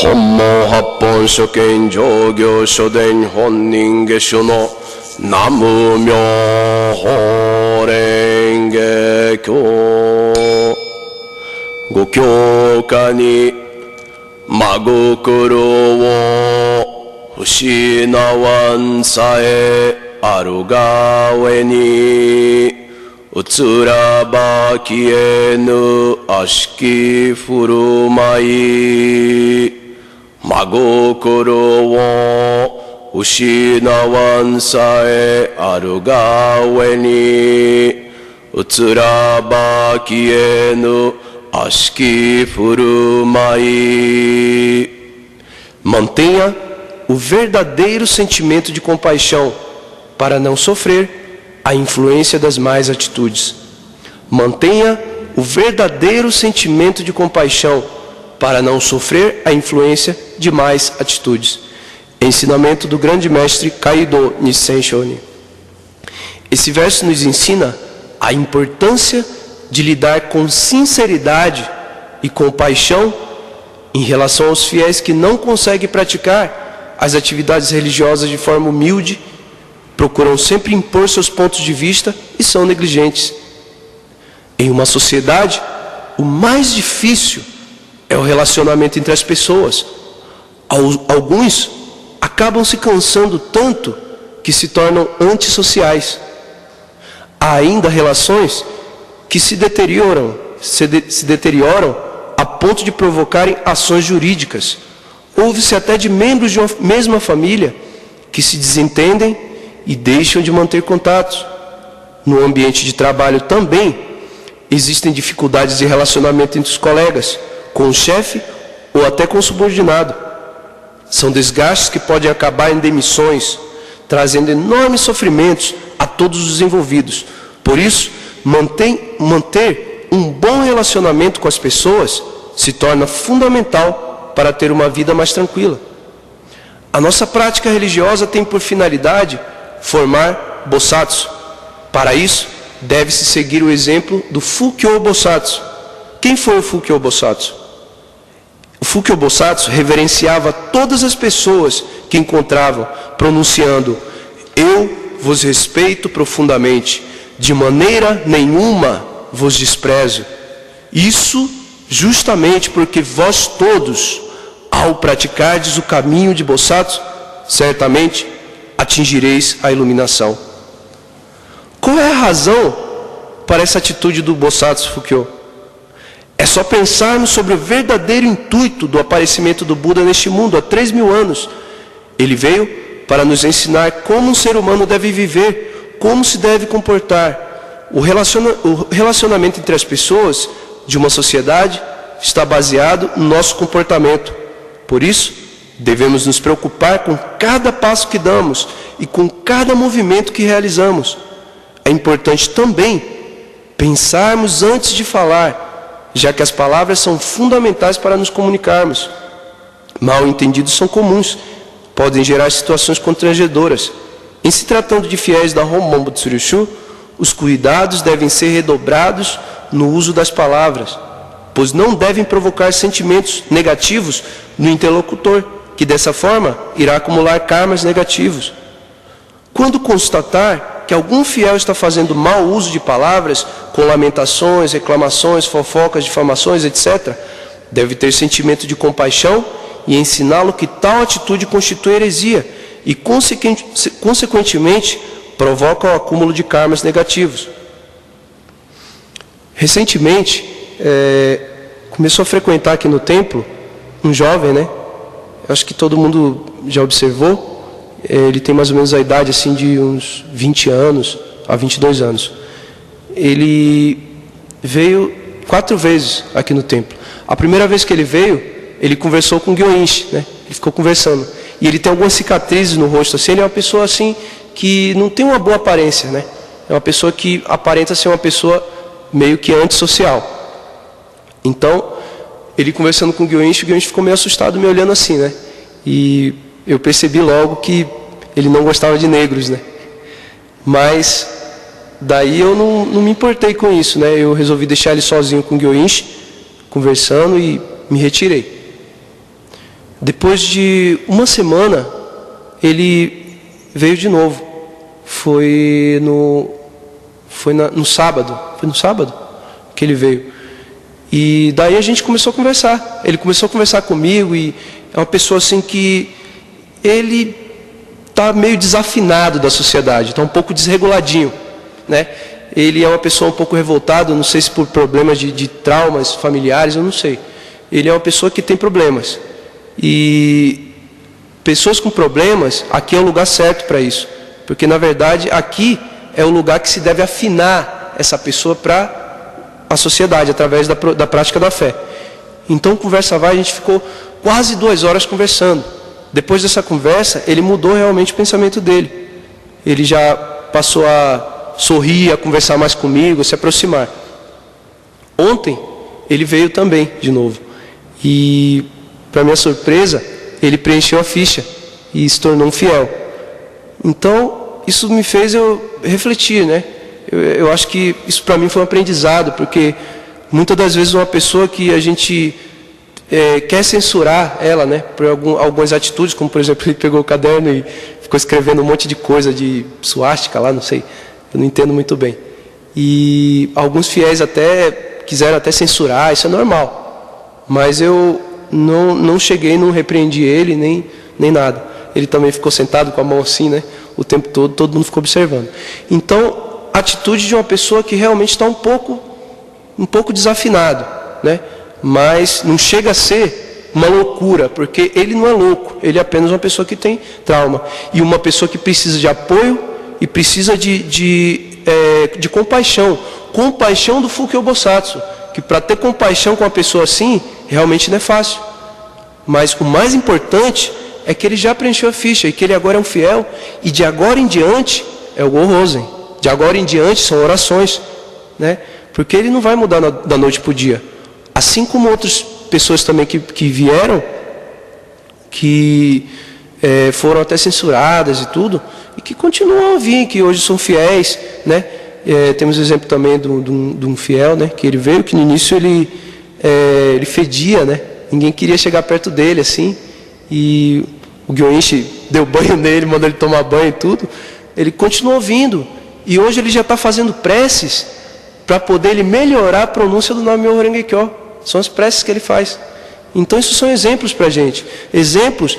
本門八本書見上行書伝本人下書の南無妙法蓮華経ご教化に真心を失わんさえあるが上にうつらばきえぬ悪しき振る舞い真心を失わんさえあるが上にうつらばきえぬ悪しき振る舞い Mantenha o verdadeiro sentimento de compaixão para não sofrer a influência das más atitudes. Mantenha o verdadeiro sentimento de compaixão para não sofrer a influência de más atitudes. Ensinamento do grande mestre Kaido Nisen Shonin. Esse verso nos ensina a importância de lidar com sinceridade e compaixão em relação aos fiéis que não conseguem praticar as atividades religiosas de forma humilde, procuram sempre impor seus pontos de vista e são negligentes. Em uma sociedade, o mais difícil é o relacionamento entre as pessoas. Alguns acabam se cansando tanto que se tornam antissociais. Há ainda relações que se deterioram a ponto de provocarem ações jurídicas. Houve-se até de membros de uma mesma família que se desentendem e deixam de manter contatos. No ambiente de trabalho também existem dificuldades de relacionamento entre os colegas, com o chefe ou até com o subordinado. São desgastes que podem acabar em demissões, trazendo enormes sofrimentos a todos os envolvidos. Por isso, manter um bom relacionamento com as pessoas se torna fundamental para ter uma vida mais tranquila. A nossa prática religiosa tem por finalidade formar Bosatsu. Para isso, deve-se seguir o exemplo do Fukyo Bosatsu. Quem foi o Fukyo Bosatsu? O Fukyo Bosatsu reverenciava todas as pessoas que encontravam, pronunciando: eu vos respeito profundamente, de maneira nenhuma vos desprezo. Isso justamente porque vós todos, ao praticardes o caminho de Bosatsu, certamente atingireis a iluminação. Qual é a razão para essa atitude do Bosatsu Fukyo? É só pensarmos sobre o verdadeiro intuito do aparecimento do Buda neste mundo há 3.000 anos. Ele veio para nos ensinar como um ser humano deve viver, como se deve comportar. O relacionamento entre as pessoas de uma sociedade está baseado no nosso comportamento. Por isso, devemos nos preocupar com cada passo que damos e com cada movimento que realizamos. É importante também pensarmos antes de falar, já que as palavras são fundamentais para nos comunicarmos. Mal-entendidos são comuns, podem gerar situações constrangedoras. Em se tratando de fiéis da Honmon Butsuryushu, os cuidados devem ser redobrados no uso das palavras, pois não devem provocar sentimentos negativos no interlocutor, que dessa forma irá acumular karmas negativos. Quando constatar que algum fiel está fazendo mau uso de palavras, com lamentações, reclamações, fofocas, difamações, etc., deve ter sentimento de compaixão e ensiná-lo que tal atitude constitui heresia e, consequentemente, provoca o acúmulo de karmas negativos. Recentemente, começou a frequentar aqui no templo um jovem, né? Acho que todo mundo já observou. Ele tem mais ou menos a idade assim de uns 20 anos a 22 anos. Ele veio 4 vezes aqui no templo. A primeira vez que ele veio, ele conversou com o Gyoinshi, né? Ele ficou conversando. E ele tem algumas cicatrizes no rosto assim. Ele é uma pessoa assim que não tem uma boa aparência, né? É uma pessoa que aparenta ser uma pessoa meio que antissocial. Então, ele conversando com o Gyoinshi ficou meio assustado me olhando assim, né? E eu percebi logo que ele não gostava de negros, né? Mas daí eu não me importei com isso, né? Eu resolvi deixar ele sozinho com o Gyoinshi, conversando, e me retirei. Depois de uma semana, ele veio de novo. Foi no sábado. Foi no sábado que ele veio. E daí a gente começou a conversar. Ele começou a conversar comigo e é uma pessoa assim que ele está meio desafinado da sociedade, está um pouco desreguladinho, né? Ele é uma pessoa um pouco revoltada, não sei se por problemas de traumas familiares, eu não sei. Ele é uma pessoa que tem problemas. E pessoas com problemas, aqui é o lugar certo para isso. Porque na verdade aqui é o lugar que se deve afinar essa pessoa para a sociedade, através da prática da fé. Então, conversa vai, a gente ficou quase 2 horas conversando. Depois dessa conversa, ele mudou realmente o pensamento dele. Ele já passou a sorrir, a conversar mais comigo, a se aproximar. Ontem, ele veio também, de novo. E, para minha surpresa, ele preencheu a ficha e se tornou um fiel. Então, isso me fez eu refletir, né? Eu acho que isso para mim foi um aprendizado, porque muitas das vezes uma pessoa que a gente quer censurar ela, né, por algumas atitudes, como por exemplo ele pegou o caderno e ficou escrevendo um monte de coisa de suástica lá, não sei, eu não entendo muito bem. E alguns fiéis até quiseram até censurar, isso é normal. Mas eu não cheguei, não repreendi ele, nem nada. Ele também ficou sentado com a mão assim, né, o tempo todo mundo ficou observando. Então, atitude de uma pessoa que realmente está um pouco desafinado, né? Mas não chega a ser uma loucura, porque ele não é louco, ele é apenas uma pessoa que tem trauma. E uma pessoa que precisa de apoio e precisa de compaixão. Compaixão do Fukyo Bosatsu, que para ter compaixão com uma pessoa assim, realmente não é fácil. Mas o mais importante é que ele já preencheu a ficha, e que ele agora é um fiel, e de agora em diante é o Gohozen. De agora em diante são orações, né? Porque ele não vai mudar da noite para o dia. Assim como outras pessoas também que vieram, que foram até censuradas e tudo, e que continuam a vir, que hoje são fiéis, né? Temos o exemplo também de um fiel, né? Que ele veio, que no início ele fedia, né? Ninguém queria chegar perto dele assim, e o Gyoenshi deu banho nele, mandou ele tomar banho e tudo. Ele continuou vindo. E hoje ele já está fazendo preces para poder ele melhorar a pronúncia do Nam-myoho Renge-kyo. São as preces que ele faz. Então isso são exemplos para a gente. Exemplos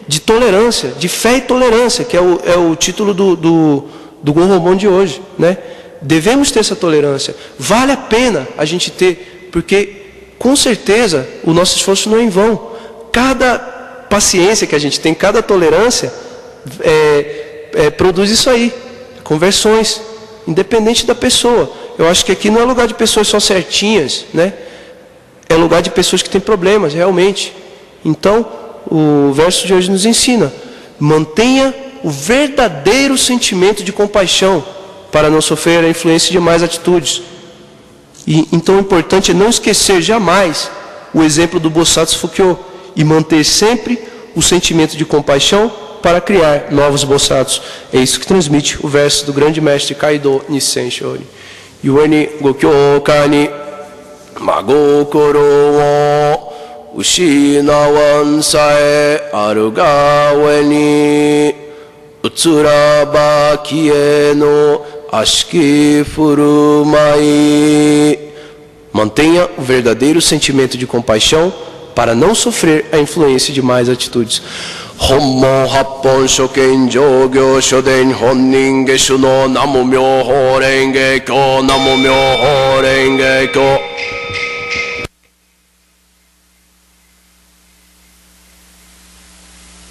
de tolerância, de fé e tolerância, que é o título do Gonromon de hoje, né? Devemos ter essa tolerância. Vale a pena a gente ter, porque com certeza o nosso esforço não é em vão. Cada paciência que a gente tem, cada tolerância produz isso aí. Conversões, independente da pessoa. Eu acho que aqui não é lugar de pessoas só certinhas, né? É lugar de pessoas que têm problemas, realmente. Então, o verso de hoje nos ensina: mantenha o verdadeiro sentimento de compaixão para não sofrer a influência de más atitudes. E então o importante é não esquecer jamais o exemplo do Bosatsu Fukyo e manter sempre o sentimento de compaixão para criar novos Bosatsu. É isso que transmite o verso do grande mestre Kaido Nissen Shori. Yueni Gokyoka ni magokoro wo ushinawan sae aru gawe ni utsuraba kie no ashiki furumai. Mantenha o verdadeiro sentimento de compaixão para não sofrer a influência de más atitudes. Honmo Happon Shoken Jogyo Shoden Honnin Geshu no Namu Myoho Renge Kyo Namu Myoho Renge Kyo.